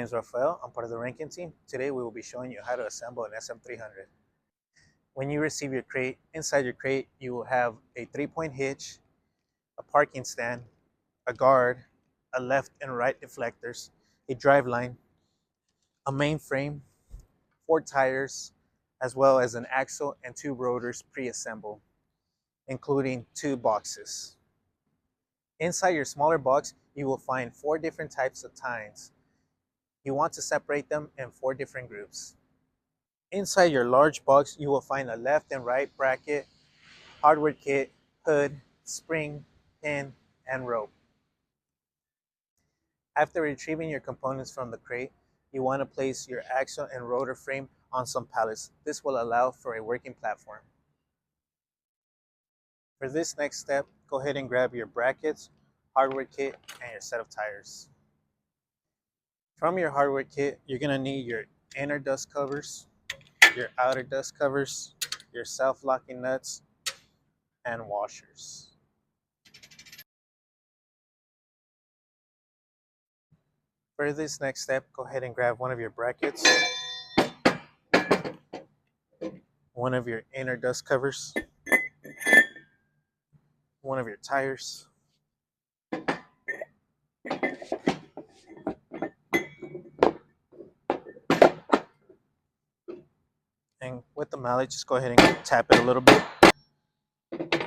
name is Rafael. I'm part of the ranking team. Today we will be showing you how to assemble an SM-300. When you receive your crate, inside your crate you will have a 3-point hitch, a parking stand, a guard, a left and right deflectors, a drive line, a main frame, 4 tires, as well as an axle and 2 rotors pre-assembled, including 2 boxes. Inside your smaller box, you will find 4 different types of tines. You want to separate them in 4 different groups. Inside your large box, you will find a left and right bracket, hardware kit, hood, spring, pin, and rope. After retrieving your components from the crate, you want to place your axle and rotor frame on some pallets. This will allow for a working platform. For this next step, go ahead and grab your brackets, hardware kit, and your set of tires. From your hardware kit, you're going to need your inner dust covers, your outer dust covers, your self-locking nuts, and washers. For this next step, go ahead and grab one of your brackets, one of your inner dust covers, one of your tires, and with the mallet, just go ahead and tap it a little bit.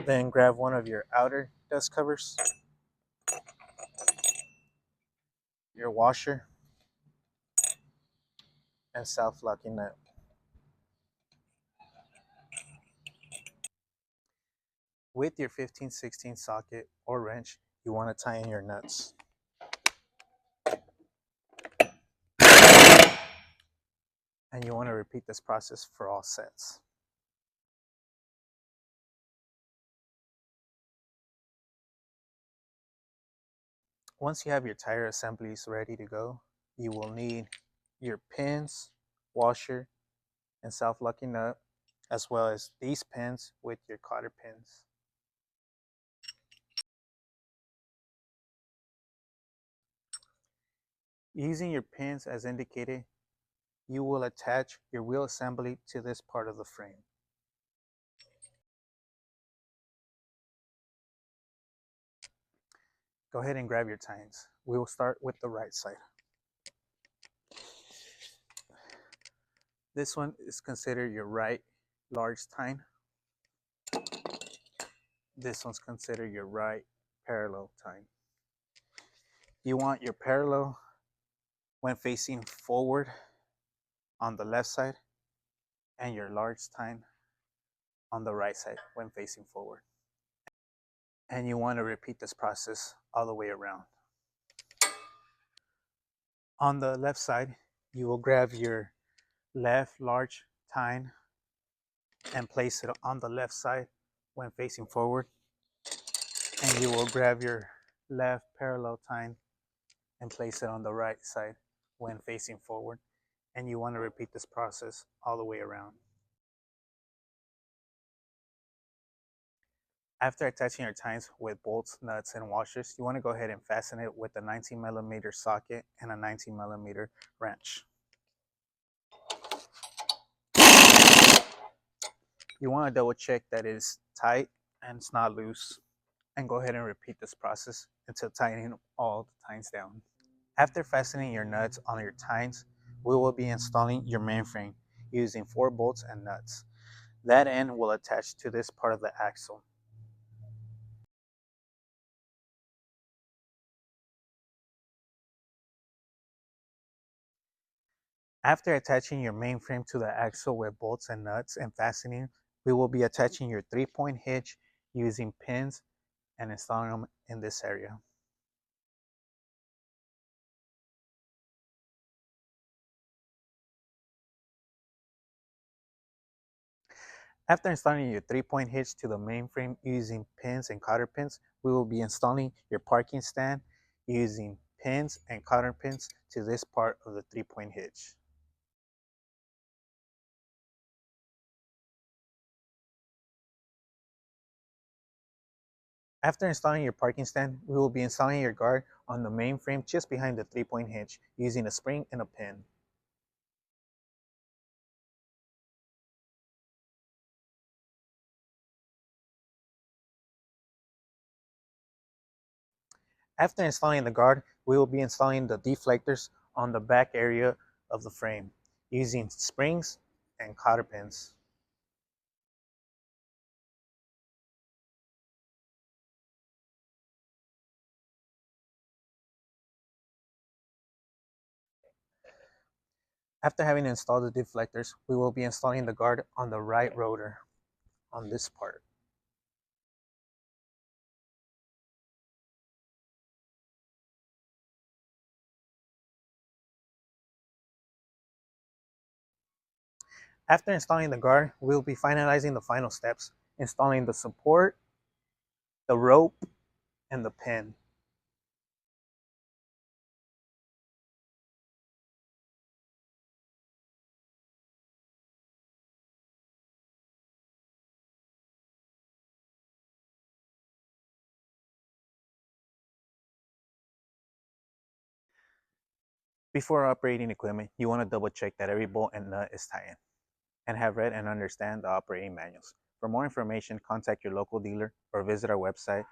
Then grab one of your outer dust covers, your washer, and self-locking nut. With your 15/16 socket or wrench, you want to tie in your nuts. And you want to repeat this process for all sets. Once you have your tire assemblies ready to go, you will need your pins, washer, and self-locking nut, as well as these pins with your cotter pins. Using your pins as indicated, you will attach your wheel assembly to this part of the frame. Go ahead and grab your tines. We will start with the right side. This one is considered your right large tine. This one's considered your right parallel tine. You want your parallel when facing forward on the left side and your large tine on the right side when facing forward. And you want to repeat this process all the way around. On the left side, you will grab your left large tine and place it on the left side when facing forward. And you will grab your left parallel tine and place it on the right side when facing forward. And you want to repeat this process all the way around. After attaching your tines with bolts, nuts, and washers, you want to go ahead and fasten it with a 19mm socket and a 19mm wrench. You want to double check that it is tight and it's not loose, and go ahead and repeat this process until tightening all the tines down. After fastening your nuts on your tines, we will be installing your mainframe using 4 bolts and nuts. That end will attach to this part of the axle. After attaching your mainframe to the axle with bolts and nuts and fastening, we will be attaching your 3-point hitch using pins and installing them in this area. After installing your 3-point hitch to the mainframe using pins and cotter pins, we will be installing your parking stand using pins and cotter pins to this part of the 3-point hitch. After installing your parking stand, we will be installing your guard on the main frame just behind the 3-point hitch using a spring and a pin. After installing the guard, we will be installing the deflectors on the back area of the frame using springs and cotter pins. After having installed the deflectors, we will be installing the guard on the right rotor on this part. After installing the guard, we will be finalizing the final steps, installing the support, the rope, and the pin. Before operating equipment, you want to double check that every bolt and nut is tightened and have read and understand the operating manuals. For more information, contact your local dealer or visit our website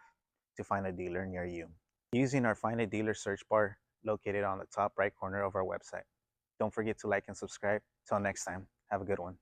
to find a dealer near you using our Find a Dealer search bar located on the top right corner of our website. Don't forget to like and subscribe. Till next time, have a good one.